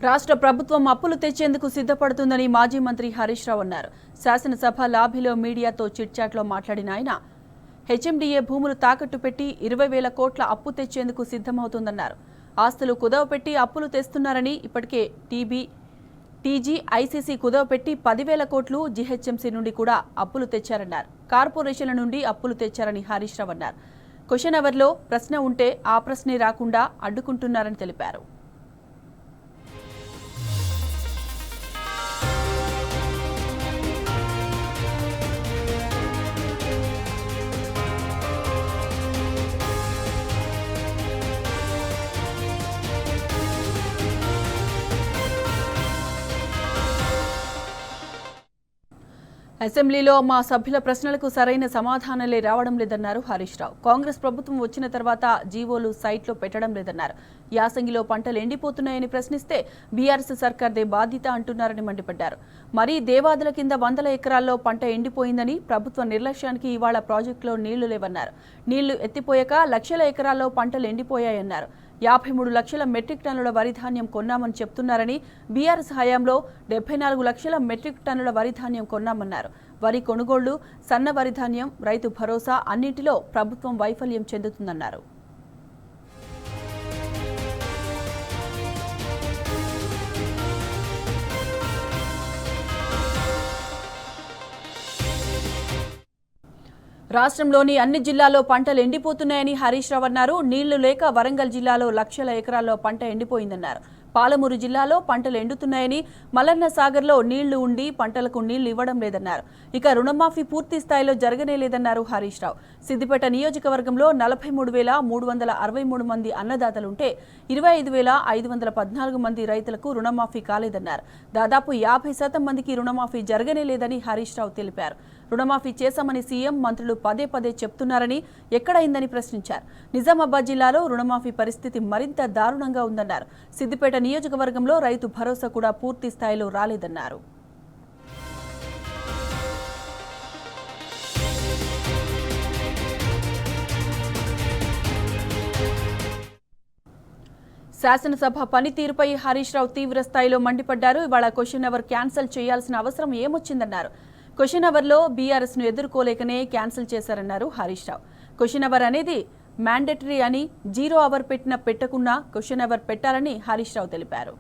రాష్ట్ర ప్రభుత్వం అప్పులు తెచ్చేందుకు సిద్ధపడుతుందని మాజీ మంత్రి హరీష్ రావు అన్నారు. శాసనసభ లాబీలో మీడియాతో చిట్చాట్లో మాట్లాడిన ఆయన హెచ్ఎండిఏ భూములు తాకట్టు పెట్టి 20,000 కోట్ల అప్పు తెచ్చేందుకు సిద్ధమవుతుందన్నారు. ఆస్తులు కుదవపెట్టి అప్పులు తెస్తున్నారని, ఇప్పటికే టీజీ ఐసీసీ కుదవపెట్టి 10,000 కోట్లు జీహెచ్ఎంసీ నుండి కూడా అప్పులు తెచ్చారన్నారు. కార్పొరేషన్ల నుండి అప్పులు తెచ్చారని హరీష్ రావు అన్నారు. క్వశ్చన్ అవర్లో ప్రశ్న ఉంటే ఆ ప్రశ్నే రాకుండా అడ్డుకుంటున్నారని తెలిపారు. అసెంబ్లీలో మా సభ్యుల ప్రశ్నలకు సరైన సమాధానాలే రావడం లేదన్నారు హరీష్ రావు. కాంగ్రెస్ ప్రభుత్వం వచ్చిన తర్వాత జీవోలు సైట్లో పెట్టడం లేదన్నారు. యాసంగిలో పంటలు ఎండిపోతున్నాయని ప్రశ్నిస్తే బీఆర్ఎస్ సర్కార్దే బాధ్యత అంటున్నారని మండిపడ్డారు. మరీ దేవాదుల కింద 100 ఎకరాల్లో పంట ఎండిపోయిందని, ప్రభుత్వ నిర్లక్ష్యానికి ఇవాళ ప్రాజెక్టులో నీళ్లు లేవన్నారు. నీళ్లు ఎత్తిపోయాక లక్షల ఎకరాల్లో పంటలు ఎండిపోయాయన్నారు. 53 లక్షల మెట్రిక్ టన్నుల వరి ధాన్యం కొన్నామని చెప్తున్నారని, బీఆర్ఎస్ హయాంలో 74 లక్షల మెట్రిక్ టన్నుల వరి ధాన్యం కొన్నామన్నారు. వరి కొనుగోళ్లు, సన్న వరి ధాన్యం, రైతు భరోసా అన్నింటిలో ప్రభుత్వం వైఫల్యం చెందుతుందన్నారు. రాష్ట్రంలోని అన్ని జిల్లాల్లో పంటలు ఎండిపోతున్నాయని హరీష్ రావు అన్నారు. నీళ్లు లేక వరంగల్ జిల్లాలో లక్షల ఎకరాల్లో పంట ఎండిపోయిందన్నారు. పాలమూరు జిల్లాలో పంటలు ఎండుతున్నాయని, మల్లన్న సాగర్లో నీళ్లు ఉండి పంటలకు నీళ్లు ఇవ్వడం లేదన్నారు. ఇక రుణమాఫీ పూర్తి స్థాయిలో జరగనే లేదన్నారు హరీష్ రావు. సిద్దిపేట నియోజకవర్గంలో 43,363 మంది అన్నదాతలుంటే 25,514 మంది రైతులకు రుణమాఫీ కాలేదన్నారు. దాదాపు 50% మందికి రుణమాఫీ జరగనే లేదని హరీష్ రావు తెలిపారు. రుణమాఫీ చేశామని సీఎం, మంత్రులు పదే పదే చెప్తున్నారని, ఎక్కడైందని ప్రశ్నించారు. నిజామాబాద్ జిల్లాలో రుణమాఫీ పరిస్థితి మరింత దారుణంగా ఉందన్నారు. సిద్దిపేట నియోజకవర్గంలో రైతు భరోసా కూడా పూర్తి స్థాయిలో రాలేదన్నారు. శాసనసభ పనితీరుపై హరీష్ రావు తీవ్ర స్థాయిలో మండిపడ్డారు. ఇవాళ క్వశ్చన్ అవర్ క్యాన్సిల్ చేయాల్సిన అవసరం ఏమొచ్చిందన్నారు. క్వశ్చన్ అవర్లో బీఆర్ఎస్ను ఎదుర్కోలేకనే క్యాన్సిల్ చేశారన్నారు హరీష్ రావు. క్వశ్చన్ అవర్ అనేది మ్యాండేటరీ అని, 0 అవర్ పెట్టినా పెట్టకున్నా క్వశ్చన్ అవర్ పెట్టాలని హరీష్ రావు తెలిపారు.